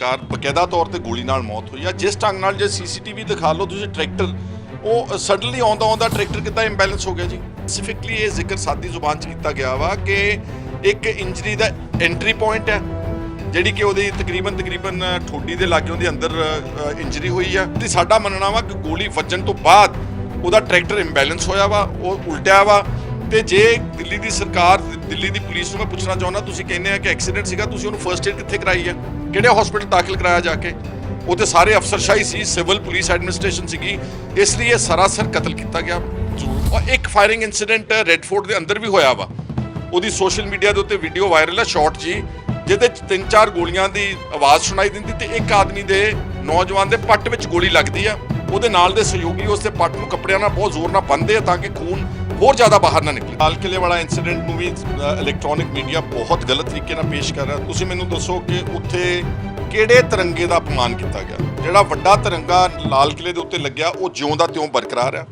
ਸਰਕਾਰ ਬਕਾਇਦਾ ਤੌਰ ਤੇ ਗੋਲੀ ਨਾਲ ਮੌਤ ਹੋਈ ਆ। ਜਿਸ ਢੰਗ ਨਾਲ ਜੇ ਸੀਸੀਟੀਵੀ ਦਿਖਾ ਲਓ ਤੁਸੀਂ ਟਰੈਕਟਰ ਉਹ ਸਡਨਲੀ ਆਉਂਦਾ ਟਰੈਕਟਰ ਕਿੱਦਾਂ ਇੰਬੈਲੈਂਸ ਹੋ ਗਿਆ ਜੀ। ਸਪੈਸੀਫਿਕਲੀ ਇਹ ਜ਼ਿਕਰ ਸਾਦੀ ਜ਼ੁਬਾਨ 'ਚ ਕੀਤਾ ਗਿਆ ਵਾ ਕਿ ਇੱਕ ਇੰਜਰੀ ਦਾ ਐਂਟਰੀ ਪੁਆਇੰਟ ਹੈ ਜਿਹੜੀ ਕਿ ਉਹਦੀ ਤਕਰੀਬਨ ਠੋਡੀ ਦੇ ਲਾਗੇ ਉਹਦੇ ਅੰਦਰ ਇੰਜਰੀ ਹੋਈ ਆ ਤੇ ਸਾਡਾ ਮੰਨਣਾ ਵਾ ਕਿ ਗੋਲੀ ਵੱਜਣ ਤੋਂ ਬਾਅਦ ਉਹਦਾ ਟਰੈਕਟਰ ਇੰਬੈਲੈਂਸ ਹੋਇਆ ਵਾ, ਉਹ ਉਲਟਿਆ ਵਾ। ਤੇ ਜੇ ਦਿੱਲੀ ਦੀ ਸਰਕਾਰ ਦਿੱਲੀ ਦੀ ਪੁਲਿਸ ਨੂੰ ਮੈਂ ਪੁੱਛਣਾ ਚਾਹੁੰਦਾ, ਤੁਸੀਂ ਕਹਿੰਦੇ ਆ ਕਿ ਐਕਸੀਡੈਂਟ ਸੀਗਾ, ਤੁਸੀਂ ਉਹਨੂੰ ਫਰਸਟ ਏਡ ਕਿੱਥੇ ਕਰਾਈ ਆ, ਕਿਹੜੇ ਹਸਪੀਟਲ ਦਾਖਲ ਕਰਾਇਆ ਜਾ ਕੇ? ਉਹ ਤੇ ਸਾਰੇ ਅਫਸਰਸ਼ਾਹੀ ਸੀ, ਸਿਵਲ ਪੁਲਿਸ ਐਡਮਿਨਿਸਟ੍ਰੇਸ਼ਨ ਸੀਗੀ, ਇਸ ਲਈ ਇਹ ਸਰਾਸਰ ਕਤਲ ਕੀਤਾ ਗਿਆ ਜ਼ਰੂਰ। ਔਰ ਇੱਕ ਫਾਇਰਿੰਗ ਇਨਸੀਡੈਂਟ ਰੈੱਡ ਫੋਰਟ ਦੇ ਅੰਦਰ ਵੀ ਹੋਇਆ ਵਾ, ਉਹਦੀ ਸੋਸ਼ਲ ਮੀਡੀਆ ਦੇ ਉੱਤੇ ਵੀਡੀਓ ਵਾਇਰਲ ਹੈ, ਸ਼ਾਰਟ ਜੀ, ਜਿਹਦੇ 'ਚ 3-4 ਗੋਲੀਆਂ ਦੀ ਆਵਾਜ਼ ਸੁਣਾਈ ਦਿੰਦੀ ਤੇ ਇੱਕ ਆਦਮੀ ਦੇ ਨੌਜਵਾਨ ਦੇ ਪੱਟ ਵਿੱਚ ਗੋਲੀ ਲੱਗਦੀ ਆ। ਉਹਦੇ ਨਾਲ ਦੇ ਸਹਿਯੋਗੀ ਉਸ ਦੇ ਪੱਟ ਨੂੰ ਕੱਪੜਿਆਂ ਨਾਲ ਬਹੁਤ ਜ਼ੋਰ ਨਾਲ ਬੰਨ੍ਹਦੇ ਆ ਤਾਂ ਕਿ ਖੂਨ ਹੋਰ ਜ਼ਿਆਦਾ ਬਾਹਰ ਨਾ ਨਿਕਲੇ। ਲਾਲ ਕਿਲੇ ਵਾਲਾ ਇਨਸੀਡੈਂਟ ਨੂੰ ਵੀ ਇਲੈਕਟ੍ਰੋਨਿਕ ਮੀਡੀਆ ਬਹੁਤ ਗਲਤ ਤਰੀਕੇ ਨਾਲ ਪੇਸ਼ ਕਰ ਰਿਹਾ। ਤੁਸੀਂ ਮੈਨੂੰ ਦੱਸੋ ਕਿ ਉੱਥੇ ਕਿਹੜੇ ਤਿਰੰਗੇ ਦਾ ਅਪਮਾਨ ਕੀਤਾ ਗਿਆ? ਜਿਹੜਾ ਵੱਡਾ ਤਿਰੰਗਾ ਲਾਲ ਕਿਲੇ ਦੇ ਉੱਤੇ ਲੱਗਿਆ ਉਹ ਜਿਉਂ ਦਾ ਤਿਉਂ ਬਰਕਰਾਰ ਆ।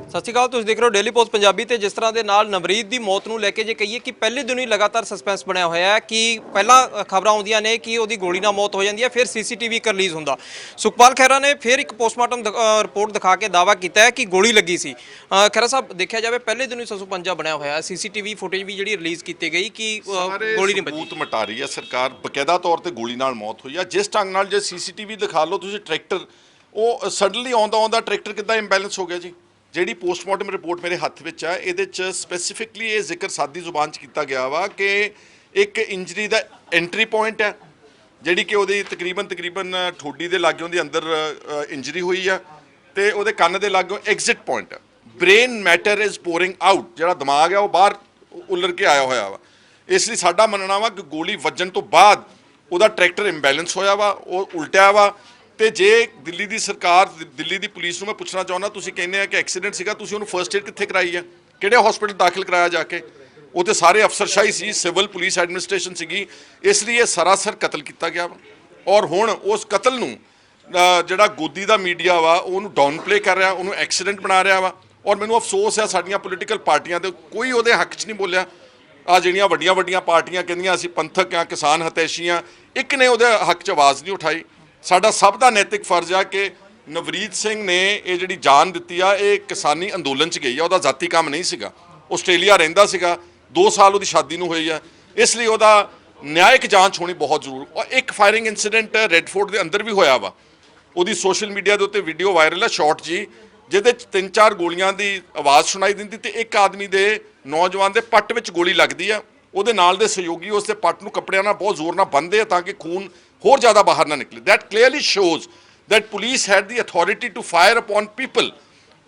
ਸਤਿ ਸ਼੍ਰੀ ਅਕਾਲ, ਤੁਸੀਂ ਦੇਖ ਰਹੇ ਹੋ ਡੇਲੀ ਪੋਸਟ ਪੰਜਾਬੀ। ਤੇ ਜਿਸ ਤਰ੍ਹਾਂ ਦੇ ਨਾਲ ਨਵਰੀਤ ਦੀ ਮੌਤ ਨੂੰ ਲੈ ਕੇ ਜੇ ਕਹੀਏ ਕਿ ਪਹਿਲੇ ਦਿਨ ਹੀ ਲਗਾਤਾਰ ਸਸਪੈਂਸ ਬਣਿਆ ਹੋਇਆ ਹੈ ਕਿ ਪਹਿਲਾਂ ਖਬਰਾਂ ਆਉਂਦੀਆਂ ਨੇ ਕਿ ਉਹਦੀ ਗੋਲੀ ਨਾਲ ਮੌਤ ਹੋ ਜਾਂਦੀ ਹੈ, ਫਿਰ ਸੀਸੀਟੀਵੀ ਰਿਲੀਜ਼ ਹੁੰਦਾ। ਸੁਖਪਾਲ ਖਹਿਰਾ ਨੇ ਫਿਰ ਇੱਕ ਪੋਸਟਮਾਰਟਮ ਰਿਪੋਰਟ ਦਿਖਾ ਕੇ ਦਾਅਵਾ ਕੀਤਾ ਹੈ ਕਿ ਗੋਲੀ ਲੱਗੀ ਸੀ। ਖਹਿਰਾ ਸਾਹਿਬ, ਦੇਖਿਆ ਜਾਵੇ ਪਹਿਲੇ ਦਿਨ ਹੀ ਸਸਪੰਜਾ ਬਣਿਆ ਹੋਇਆ, ਸੀਸੀਟੀਵੀ ਫੁਟੇਜ ਵੀ ਜਿਹੜੀ ਰਿਲੀਜ਼ ਕੀਤੀ ਗਈ ਕਿ ਗੋਲੀ ਨਹੀਂ ਵੱਜੀ। ਸਬੂਤ ਮਿਟਾ ਰਹੀ ਹੈ ਸਰਕਾਰ, ਬਕਾਇਦਾ ਤੌਰ ਤੇ ਗੋਲੀ ਨਾਲ ਮੌਤ ਹੋਈ ਆ। ਜਿਸ ਢੰਗ ਨਾਲ ਜੇ ਸੀਸੀਟੀਵੀ ਦਿਖਾ ਲਓ ਤੁਸੀਂ ਟਰੈਕਟਰ ਉਹ ਸਡਨਲੀ ਆਉਂਦਾ ਟਰੈਕਟਰ ਕਿੱਦਾਂ ਇੰਬੈਲੈਂਸ ਹੋ ਗਿਆ ਜੀ। ਜਿਹੜੀ ਪੋਸਟਮਾਰਟਮ ਰਿਪੋਰਟ ਮੇਰੇ ਹੱਥ ਵਿੱਚ ਆ, ਇਹਦੇ 'ਚ ਸਪੈਸੀਫਿਕਲੀ ਇਹ ਜ਼ਿਕਰ ਸਾਦੀ ਜ਼ੁਬਾਨ 'ਚ ਕੀਤਾ ਗਿਆ ਵਾ ਕਿ ਇੱਕ ਇੰਜਰੀ ਦਾ ਐਂਟਰੀ ਪੁਆਇੰਟ ਹੈ ਜਿਹੜੀ ਕਿ ਉਹਦੀ ਤਕਰੀਬਨ ਠੋਡੀ ਦੇ ਲਾਗੇ ਉਹਦੇ ਅੰਦਰ ਇੰਜਰੀ ਹੋਈ ਆ ਤੇ ਉਹਦੇ ਕੰਨ ਦੇ ਲਾਗੇ ਐਗਜ਼ਿਟ ਪੁਆਇੰਟ ਹੈ। ਬ੍ਰੇਨ ਮੈਟਰ ਇਜ਼ ਪੋਰਿੰਗ ਆਊਟ, ਜਿਹੜਾ ਦਿਮਾਗ ਆ ਉਹ ਬਾਹਰ ਉਲਰ ਕੇ ਆਇਆ ਹੋਇਆ ਵਾ। ਇਸ ਲਈ ਸਾਡਾ ਮੰਨਣਾ ਵਾ ਕਿ ਗੋਲੀ ਵੱਜਣ ਤੋਂ ਬਾਅਦ ਉਹਦਾ ਟਰੈਕਟਰ ਇੰਬੈਲੈਂਸ ਹੋਇਆ ਵਾ, ਉਹ ਉਲਟਿਆ ਵਾ। ਤੇ ਜੇ ਦਿੱਲੀ ਦੀ ਸਰਕਾਰ ਦਿੱਲੀ ਦੀ ਪੁਲਿਸ ਨੂੰ ਮੈਂ ਪੁੱਛਣਾ ਚਾਹੁੰਦਾ, ਤੁਸੀਂ ਕਹਿੰਦੇ ਆ ਕਿ ਐਕਸੀਡੈਂਟ ਸੀਗਾ, ਤੁਸੀਂ ਉਹਨੂੰ ਫਰਸਟ ਏਡ ਕਿੱਥੇ ਕਰਾਈ ਆ, ਕਿਹੜੇ ਹਸਪੀਟਲ ਦਾਖਲ ਕਰਾਇਆ ਜਾ ਕੇ? ਉਹ ਤੇ ਸਾਰੇ ਅਫਸਰਸ਼ਾਹੀ ਸੀ, ਸਿਵਲ ਪੁਲਿਸ ਐਡਮਿਨਿਸਟ੍ਰੇਸ਼ਨ ਸੀਗੀ, ਇਸ ਲਈ ਇਹ ਸਰਾਸਰ ਕਤਲ ਕੀਤਾ ਗਿਆ ਵਾ। ਔਰ ਹੁਣ ਉਸ ਕਤਲ ਨੂੰ ਜਿਹੜਾ ਗੋਦੀ ਦਾ ਮੀਡੀਆ ਵਾ ਉਹਨੂੰ ਡਾਊਨ ਪਲੇ ਕਰ ਰਿਹਾ, ਉਹਨੂੰ ਐਕਸੀਡੈਂਟ ਬਣਾ ਰਿਹਾ ਵਾ। ਔਰ ਮੈਨੂੰ ਅਫਸੋਸ ਹੈ ਸਾਡੀਆਂ ਪੋਲੀਟੀਕਲ ਪਾਰਟੀਆਂ ਦੇ ਕੋਈ ਉਹਦੇ ਹੱਕ 'ਚ ਨਹੀਂ ਬੋਲਿਆ। ਆ ਜਿਹੜੀਆਂ ਵੱਡੀਆਂ ਪਾਰਟੀਆਂ ਕਹਿੰਦੀਆਂ ਅਸੀਂ ਪੰਥਕ ਆ, ਕਿਸਾਨ ਹਤੈਸ਼ੀ ਆ, ਇੱਕ ਨੇ ਉਹਦੇ ਹੱਕ 'ਚ ਆਵਾਜ਼ ਨਹੀਂ ਉਠਾਈ। ਸਾਡਾ ਸਭ ਦਾ ਨੈਤਿਕ ਫਰਜ਼ ਆ ਕਿ ਨਵਰੀਤ ਸਿੰਘ ਨੇ ਇਹ ਜਿਹੜੀ ਜਾਨ ਦਿੱਤੀ ਆ ਇਹ ਕਿਸਾਨੀ ਅੰਦੋਲਨ 'ਚ ਗਈ ਆ, ਉਹਦਾ ਜ਼ਾਤੀ ਕੰਮ ਨਹੀਂ ਸੀਗਾ। ਆਸਟ੍ਰੇਲੀਆ ਰਹਿੰਦਾ ਸੀਗਾ, 2 ਸਾਲ ਉਹਦੀ ਸ਼ਾਦੀ ਨੂੰ ਹੋਈ ਆ, ਇਸ ਲਈ ਉਹਦਾ ਨਿਆਇਕ ਜਾਂਚ ਹੋਣੀ ਬਹੁਤ ਜ਼ਰੂਰੀ। ਔਰ ਇੱਕ ਫਾਇਰਿੰਗ ਇਨਸੀਡੈਂਟ ਰੈੱਡ ਫੋਰਟ ਦੇ ਅੰਦਰ ਵੀ ਹੋਇਆ ਵਾ, ਉਹਦੀ ਸੋਸ਼ਲ ਮੀਡੀਆ ਦੇ ਉੱਤੇ ਵੀਡੀਓ ਵਾਇਰਲ ਹੈ, ਸ਼ਾਰਟ ਜੀ, ਜਿਹਦੇ 'ਚ 3-4 ਗੋਲੀਆਂ ਦੀ ਆਵਾਜ਼ ਸੁਣਾਈ ਦਿੰਦੀ ਤੇ ਇੱਕ ਆਦਮੀ ਦੇ ਨੌਜਵਾਨ ਦੇ ਪੱਟ ਵਿੱਚ ਗੋਲੀ ਲੱਗਦੀ ਆ। ਉਹਦੇ ਨਾਲ ਦੇ ਸਹਿਯੋਗੀ ਉਸ ਦੇ ਪੱਟ ਨੂੰ ਕੱਪੜਿਆਂ ਨਾਲ ਬਹੁਤ ਜ਼ੋਰ ਨਾਲ ਬੰਨ੍ਹਦੇ ਆ ਤਾਂ ਕਿ ਖੂਨ ਹੋਰ ਜ਼ਿਆਦਾ ਬਾਹਰ ਨਾ ਨਿਕਲੇ। That clearly shows that police had the authority to fire upon people.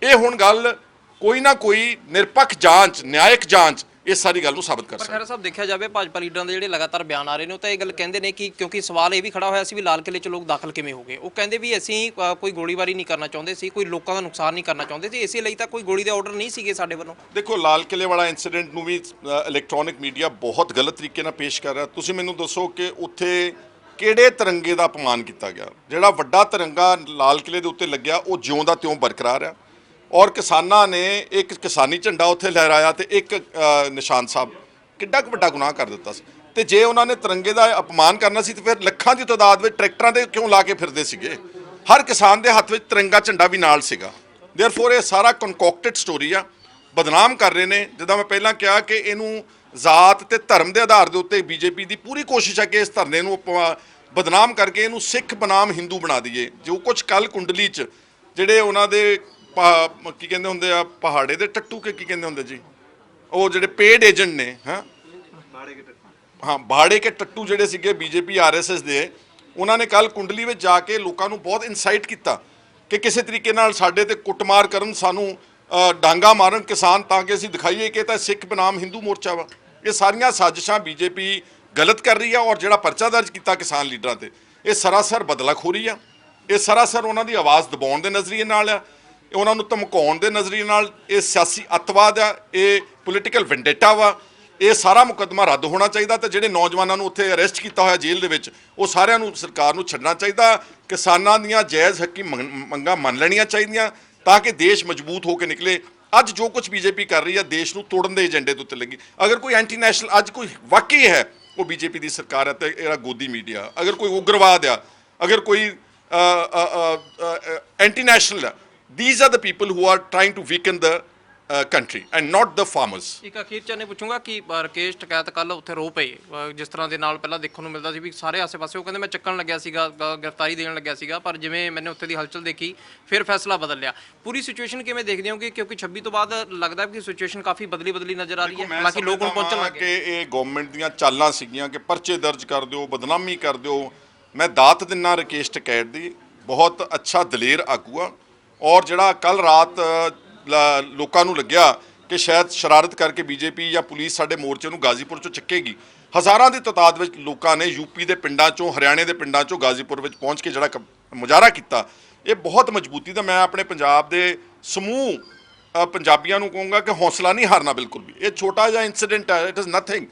ਇਹ ਹੁਣ ਗੱਲ ਕੋਈ ਨਾ ਕੋਈ ਨਿਰਪੱਖ ਜਾਂਚ, ਨਿਆਇਕ ਜਾਂਚ ਇਸ ਸਾਰੀ ਗੱਲ ਨੂੰ ਸਾਬਤ ਕਰ ਸਕਦਾ। ਖਹਿਰਾ ਸਾਹਿਬ, ਦੇਖਿਆ ਜਾਵੇ ਭਾਜਪਾ ਲੀਡਰਾਂ ਦੇ ਜਿਹੜੇ ਲਗਾਤਾਰ ਬਿਆਨ ਆ ਰਹੇ ਨੇ ਉਹ ਤਾਂ ਇਹ ਗੱਲ ਕਹਿੰਦੇ ਨੇ ਕਿ ਕਿਉਂਕਿ ਸਵਾਲ ਇਹ ਵੀ ਖੜਾ ਹੋਇਆ ਸੀ ਵੀ ਲਾਲ ਕਿਲੇ 'ਚ ਲੋਕ ਦਾਖਲ ਕਿਵੇਂ ਹੋ ਗਏ, ਉਹ ਕਹਿੰਦੇ ਵੀ ਅਸੀਂ ਕੋਈ ਗੋਲੀਬਾਰੀ ਨਹੀਂ ਕਰਨਾ ਚਾਹੁੰਦੇ ਸੀ, ਕੋਈ ਲੋਕਾਂ ਦਾ ਨੁਕਸਾਨ ਨਹੀਂ ਕਰਨਾ ਚਾਹੁੰਦੇ ਸੀ, ਇਸੇ ਲਈ ਤਾਂ ਕੋਈ ਗੋਲੀ ਦੇ ਆਰਡਰ ਨਹੀਂ ਸੀਗੇ ਸਾਡੇ ਵੱਲੋਂ। ਦੇਖੋ, ਲਾਲ ਕਿਲੇ ਵਾਲਾ ਇਨਸੀਡੈਂਟ ਨੂੰ ਵੀ ਇਲੈਕਟ੍ਰੋਨਿਕ ਮੀਡੀਆ ਬਹੁਤ ਗਲਤ ਤਰੀਕੇ ਨਾਲ ਪੇਸ਼ ਕਰ ਰਿਹਾ। ਤੁਸੀਂ ਮੈਨੂੰ ਦੱਸੋ ਕਿ ਉੱਥੇ ਕਿਹੜੇ ਤਿਰੰਗੇ ਦਾ ਅਪਮਾਨ ਕੀਤਾ ਗਿਆ? ਜਿਹੜਾ ਵੱਡਾ ਤਿਰੰਗਾ ਲਾਲ ਕਿਲੇ ਦੇ ਉੱਤੇ ਲੱਗਿਆ ਉਹ ਜਿਉਂ ਦਾ ਤਿਉਂ ਬਰਕਰਾਰ ਆ। ਔਰ ਕਿਸਾਨਾਂ ਨੇ ਇੱਕ ਕਿਸਾਨੀ ਝੰਡਾ ਉੱਥੇ ਲਹਿਰਾਇਆ ਤੇ ਇੱਕ ਨਿਸ਼ਾਨ ਸਾਹਿਬ, ਕਿੱਡਾ ਕੁ ਵੱਡਾ ਗੁਨਾਹ ਕਰ ਦਿੱਤਾ ਸੀ। ਤੇ ਜੇ ਉਹਨਾਂ ਨੇ ਤਿਰੰਗੇ ਦਾ ਅਪਮਾਨ ਕਰਨਾ ਸੀ ਤੇ ਫਿਰ ਲੱਖਾਂ ਦੀ ਤਾਦਾਦ ਵਿੱਚ ਟਰੈਕਟਰਾਂ ਦੇ ਕਿਉਂ ਲਾ ਕੇ ਫਿਰਦੇ ਸੀਗੇ? ਹਰ ਕਿਸਾਨ ਦੇ ਹੱਥ ਵਿੱਚ ਤਿਰੰਗਾ ਝੰਡਾ ਵੀ ਨਾਲ ਸੀਗਾ। ਦੇਅਰਫੋਰ ਇਹ ਸਾਰਾ ਕਨਕੋਕਟਡ ਸਟੋਰੀ ਆ, ਬਦਨਾਮ ਕਰ ਰਹੇ ਨੇ। ਜਿੱਦਾਂ ਮੈਂ ਪਹਿਲਾਂ ਕਿਹਾ ਕਿ ਇਹਨੂੰ ਜ਼ਾਤ ਤੇ ਧਰਮ ਦੇ ਆਧਾਰ ਦੇ ਉੱਤੇ ਬੀਜੇਪੀ ਦੀ ਪੂਰੀ ਕੋਸ਼ਿਸ਼ ਹੈ ਕਿ ਇਸ ਧਰਨੇ ਨੂੰ ਬਦਨਾਮ ਕਰਕੇ ਇਹਨੂੰ ਸਿੱਖ ਬਨਾਮ ਹਿੰਦੂ ਬਣਾ ਦਈਏ। ਜੋ ਕੁਝ ਕੱਲ ਕੁੰਡਲੀ 'ਚ ਜਿਹੜੇ ਉਹਨਾਂ ਦੇ ਕੀ ਕਹਿੰਦੇ ਹੁੰਦੇ ਆ, ਪਹਾੜੇ ਦੇ ਟੱਟੂ ਕੇ ਕੀ ਕਹਿੰਦੇ ਹੁੰਦੇ ਜੀ, ਉਹ ਜਿਹੜੇ ਪੇਡ ਏਜੰਟ ਨੇ, ਬਾੜੇ ਕੇ ਟੱਟੂ ਜਿਹੜੇ ਸੀਗੇ ਬੀਜੇਪੀ ਆਰਐਸਐਸ ਦੇ, ਉਹਨਾਂ ਨੇ ਕੱਲ ਕੁੰਡਲੀ ਵਿੱਚ ਜਾ ਕੇ ਲੋਕਾਂ ਨੂੰ ਬਹੁਤ ਇਨਸਾਈਟ ਕੀਤਾ ਕਿ ਕਿਸੇ ਤਰੀਕੇ ਨਾਲ ਸਾਡੇ ਤੇ ਕੁੱਟਮਾਰ ਕਰਨ, ਸਾਨੂੰ ਡਾਂਗਾ ਮਾਰਨ ਕਿਸਾਨ, ਤਾਂ ਕਿ ਅਸੀਂ ਦਿਖਾਈਏ ਕਿ ਤਾਂ ਸਿੱਖ ਬਨਾਮ ਹਿੰਦੂ ਮੋਰਚਾ ਵਾ। ਇਹ ਸਾਰੀਆਂ ਸਾਜ਼ਿਸ਼ਾਂ ਬੀਜੇਪੀ ਗਲਤ ਕਰ ਰਹੀ ਆ। ਔਰ ਜਿਹੜਾ ਪਰਚਾ ਦਰਜ ਕੀਤਾ ਕਿਸਾਨ ਲੀਡਰਾਂ ਤੇ, ਇਹ ਸਰਾਸਰ ਬਦਲਾਖੋਰੀ ਆ, ਇਹ ਸਰਾਸਰ ਉਹਨਾਂ ਦੀ ਆਵਾਜ਼ ਦਬਾਉਣ ਦੇ ਨਜ਼ਰੀਏ ਨਾਲ ਆ, ਉਹਨਾਂ ਨੂੰ ਧਮਕਾਉਣ ਦੇ ਨਜ਼ਰੀਏ ਨਾਲ, ਇਹ ਸਿਆਸੀ ਅੱਤਵਾਦ ਆ, ਇਹ ਪੋਲੀਟੀਕਲ ਵੈਂਡੇਟਾ ਵਾ। ਇਹ ਸਾਰਾ ਮੁਕੱਦਮਾ ਰੱਦ ਹੋਣਾ ਚਾਹੀਦਾ ਤੇ ਜਿਹੜੇ ਨੌਜਵਾਨਾਂ ਨੂੰ ਉੱਥੇ ਅਰੈਸਟ ਕੀਤਾ ਹੋਇਆ ਜੇਲ੍ਹ ਦੇ ਵਿੱਚ, ਉਹ ਸਾਰਿਆਂ ਨੂੰ ਸਰਕਾਰ ਨੂੰ ਛੱਡਣਾ ਚਾਹੀਦਾ। ਕਿਸਾਨਾਂ ਦੀਆਂ ਜਾਇਜ਼ ਹੱਕੀ ਮੰਗਾਂ ਮੰਨ ਲੈਣੀਆਂ ਚਾਹੀਦੀਆਂ ਤਾਂ ਕਿ ਦੇਸ਼ ਮਜ਼ਬੂਤ ਹੋ ਕੇ ਨਿਕਲੇ। ਅੱਜ ਜੋ ਕੁਝ ਬੀਜੇਪੀ ਕਰ ਰਹੀ ਹੈ ਦੇਸ਼ ਨੂੰ ਤੋੜਨ ਦੇ ਏਜੰਡੇ ਦੇ ਉੱਤੇ ਲੱਗੀ। ਅਗਰ ਕੋਈ ਐਂਟੀ ਨੈਸ਼ਨਲ ਅੱਜ ਕੋਈ ਵਾਕਈ ਹੈ ਉਹ ਬੀਜੇਪੀ ਦੀ ਸਰਕਾਰ ਹੈ ਤੇ ਇਹਦਾ ਗੋਦੀ ਮੀਡੀਆ। ਅਗਰ ਕੋਈ ਉਗਰਵਾਦ ਆ, ਅਗਰ ਕੋਈ ਐਂਟੀ ਨੈਸ਼ਨਲ ਆ, these are the people who are trying to weaken the country and not the farmers। ਇੱਕ ਅਖੀਰ ਚ ਨੇ ਪੁੱਛੂੰਗਾ ਕਿ ਰਕੇਸ਼ ਟਕੈਤ ਕੱਲ ਉੱਥੇ ਰੋ ਪਏ ਜਿਸ ਤਰ੍ਹਾਂ ਦੇ ਨਾਲ ਪਹਿਲਾਂ ਦੇਖਣ ਨੂੰ ਮਿਲਦਾ ਸੀ ਵੀ ਸਾਰੇ ਆਸੇ-ਪਾਸੇ ਉਹ ਕਹਿੰਦੇ ਮੈਂ ਚੱਕਣ ਲੱਗਿਆ ਸੀਗਾ, ਗ੍ਰਿਫਤਾਰੀ ਦੇਣ ਲੱਗਿਆ ਸੀਗਾ, ਪਰ ਜਿਵੇਂ ਮੈंने ਉੱਥੇ ਦੀ ਹਲਚਲ ਦੇਖੀ ਫਿਰ ਫੈਸਲਾ ਬਦਲ ਲਿਆ। ਪੂਰੀ ਸਿਚੁਏਸ਼ਨ ਕਿਵੇਂ ਦੇਖਦੇ ਹੋ ਕਿ ਕਿਉਂਕਿ 26 ਤੋਂ ਬਾਅਦ ਲੱਗਦਾ ਕਿ ਸਿਚੁਏਸ਼ਨ ਕਾਫੀ ਬਦਲੀ ਨਜ਼ਰ ਆ ਰਹੀ ਹੈ, ਹਾਲਾਂਕਿ ਲੋਕ ਹੁਣ ਪਹੁੰਚਣ ਲੱਗੇ ਕਿ ਇਹ ਗਵਰਨਮੈਂਟ ਦੀਆਂ ਚਾਲਾਂ ਸੀਗੀਆਂ ਕਿ ਪਰਚੇ ਦਰਜ ਕਰ ਦਿਓ, ਬਦਨਾਮੀ ਕਰ ਦਿਓ। ਮੈਂ ਦਾਤ ਦਿੰਨਾ ਰਕੇਸ਼ ਟਕੈਤ ਦੀ, ਬਹੁਤ ਅੱਛਾ ਦਲੇਰ ਆਗੂ ਆ, ਔਰ ਜਿਹੜਾ ਕੱਲ ਰਾਤ ਲੋਕਾਂ ਨੂੰ ਲੱਗਿਆ ਕਿ ਸ਼ਾਇਦ ਸ਼ਰਾਰਤ ਕਰਕੇ ਬੀਜੇਪੀ ਜਾਂ ਪੁਲਿਸ ਸਾਡੇ ਮੋਰਚੇ ਨੂੰ ਗਾਜ਼ੀਪੁਰ ਚੋਂ ਚੱਕੇਗੀ, ਹਜ਼ਾਰਾਂ ਦੀ ਤਾਦਾਦ ਵਿੱਚ ਲੋਕਾਂ ਨੇ ਯੂਪੀ ਦੇ ਪਿੰਡਾਂ ਚੋਂ, ਹਰਿਆਣੇ ਦੇ ਪਿੰਡਾਂ ਚੋਂ ਗਾਜ਼ੀਪੁਰ ਵਿੱਚ ਪਹੁੰਚ ਕੇ ਜਿਹੜਾ ਮੁਜ਼ਾਹਰਾ ਕੀਤਾ, ਇਹ ਬਹੁਤ ਮਜ਼ਬੂਤੀ ਦਾ। ਮੈਂ ਆਪਣੇ ਪੰਜਾਬ ਦੇ ਸਮੂਹ ਪੰਜਾਬੀਆਂ ਨੂੰ ਕਹੂੰਗਾ ਕਿ ਹੌਸਲਾ ਨਹੀਂ ਹਾਰਨਾ ਬਿਲਕੁਲ ਵੀ। ਇਹ ਛੋਟਾ ਜਿਹਾ ਇਨਸੀਡੈਂਟ ਹੈ, ਇਟ ਇਜ਼ ਨਥਿੰਗ।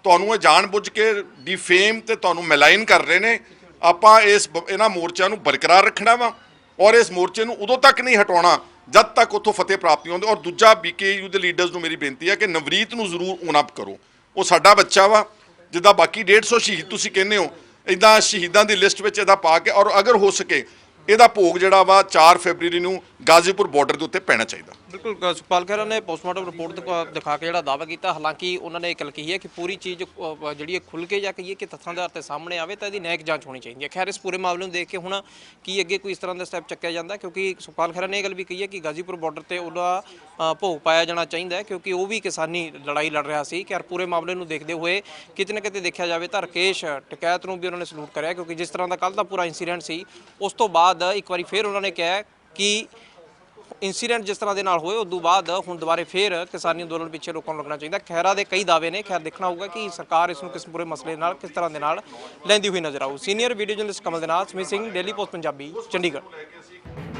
ਤੁਹਾਨੂੰ ਇਹ ਜਾਣਬੁੱਝ ਕੇ ਡਿਫੇਮ ਤੇ ਤੁਹਾਨੂੰ ਮੈਲਾਈਨ ਕਰ ਰਹੇ ਨੇ। ਆਪਾਂ ਇਹਨਾਂ ਮੋਰਚਿਆਂ ਨੂੰ ਬਰਕਰਾਰ ਰੱਖਣਾ ਵਾ, ਔਰ ਇਸ ਮੋਰਚੇ ਨੂੰ ਉਦੋਂ ਤੱਕ ਨਹੀਂ ਹਟਾਉਣਾ ਜਦ ਤੱਕ ਉੱਥੋਂ ਫਤਿਹ ਪ੍ਰਾਪਤ ਨਹੀਂ ਹੁੰਦੀ। ਔਰ ਦੂਜਾ BKU ਦੇ ਲੀਡਰਸ ਨੂੰ ਮੇਰੀ ਬੇਨਤੀ ਹੈ ਕਿ ਨਵਰੀਤ ਨੂੰ ਜ਼ਰੂਰ ਓਨ ਅਪ ਕਰੋ। ਉਹ ਸਾਡਾ ਬੱਚਾ ਵਾ, ਜਿੱਦਾਂ ਬਾਕੀ 150 ਸ਼ਹੀਦ ਤੁਸੀਂ ਕਹਿੰਦੇ ਹੋ, ਇੱਦਾਂ ਸ਼ਹੀਦਾਂ ਦੀ ਲਿਸਟ ਵਿੱਚ ਇਹਦਾ ਪਾ ਕੇ, ਔਰ ਅਗਰ ਹੋ ਸਕੇ ਇਹਦਾ ਭੋਗ ਜਿਹੜਾ ਵਾ 4 ਫਰਵਰੀ ਨੂੰ ਗਾਜ਼ੀਪੁਰ ਬਾਰਡਰ ਦੇ ਉੱਤੇ ਪੈਣਾ ਚਾਹੀਦਾ। ਬਿਲਕੁਲ ਸੁਖਪਾਲ ਖਹਿਰਾ ਨੇ ਪੋਸਟਮਾਰਟਮ ਰਿਪੋਰਟ ਦਿਖਾ ਕੇ ਜਿਹੜਾ ਦਾਅਵਾ ਕੀਤਾ, ਹਾਲਾਂਕਿ ਉਹਨਾਂ ਨੇ ਇੱਕ ਗੱਲ ਕਹੀ ਹੈ ਕਿ ਪੂਰੀ ਚੀਜ਼ ਜਿਹੜੀ ਖੁੱਲ੍ਹ ਕੇ ਜਾਂ ਕਹੀਏ ਕਿ ਤੱਥਾਂ ਦੇ ਆਧਾਰ 'ਤੇ ਸਾਹਮਣੇ ਆਵੇ ਤਾਂ ਇਹਦੀ ਨੈਕ ਜਾਂਚ ਹੋਣੀ ਚਾਹੀਦੀ ਹੈ। ਖੈਰ ਇਸ ਪੂਰੇ ਮਾਮਲੇ ਨੂੰ ਦੇਖ ਕੇ ਹੁਣ ਕੀ ਅੱਗੇ ਕੋਈ ਇਸ ਤਰ੍ਹਾਂ ਦਾ ਸਟੈਪ ਚੱਕਿਆ ਜਾਂਦਾ, ਕਿਉਂਕਿ ਸੁਖਪਾਲ ਖਹਿਰਾ ਨੇ ਇਹ ਗੱਲ ਵੀ ਕਹੀ ਹੈ ਕਿ ਗਾਜ਼ੀਪੁਰ ਬਾਰਡਰ 'ਤੇ ਉਹਦਾ ਭੋਗ ਪਾਇਆ ਜਾਣਾ ਚਾਹੀਦਾ ਹੈ, ਕਿਉਂਕਿ ਉਹ ਵੀ ਕਿਸਾਨੀ ਲੜਾਈ ਲੜ ਰਿਹਾ ਸੀ। ਕਿ ਪੂਰੇ ਮਾਮਲੇ ਨੂੰ ਦੇਖਦੇ ਹੋਏ ਕਿਤੇ ਨਾ ਕਿਤੇ ਦੇਖਿਆ ਜਾਵੇ ਤਾਂ ਰਕੇਸ਼ ਟਕੈਤ ਨੂੰ ਵੀ ਉਹਨਾਂ ਨੇ ਸਲੂਟ ਕਰਿਆ, ਕਿਉਂਕਿ ਜਿਸ ਤਰ੍ਹਾਂ ਦਾ ਕੱਲ੍ਹ ਦਾ ਪੂਰਾ ਇੰਸੀਡੈਂਟ ਸੀ, ਉਸ ਤੋਂ ਬਾਅਦ ਇੱਕ ਵਾਰੀ ਫਿਰ ਉਹਨਾਂ ਨੇ ਕਿਹਾ ਕਿ ਇੰਸੀਡੈਂਟ ਜਿਸ ਤਰ੍ਹਾਂ ਦੇ ਨਾਲ ਹੋਏ ਉਸ ਤੋਂ ਬਾਅਦ ਹੁਣ ਦੁਬਾਰੇ ਫਿਰ ਕਿਸਾਨੀ ਅੰਦੋਲਨ ਪਿੱਛੇ ਲੋਕਾਂ ਨੂੰ ਲੱਗਣਾ ਚਾਹੀਦਾ। ਖਹਿਰਾ ਦੇ ਕਈ ਦਾਅਵੇ ਨੇ, ਖੈਰ ਦੇਖਣਾ ਹੋਊਗਾ ਕਿ ਸਰਕਾਰ ਇਸ ਨੂੰ ਕਿਸ ਪੂਰੇ ਮਸਲੇ ਨਾਲ ਕਿਸ ਤਰ੍ਹਾਂ ਦੇ ਨਾਲ ਲੈਂਦੀ ਹੋਈ ਨਜ਼ਰ ਆਊ। ਸੀਨੀਅਰ ਵੀਡੀਓ ਜਰਨਲਿਸਟ ਕਮਲ ਦੇ ਨਾਲ ਸਮੀਤ ਸਿੰਘ, ਡੇਲੀ ਪੋਸਟ ਪੰਜਾਬੀ, ਚੰਡੀਗੜ੍ਹ।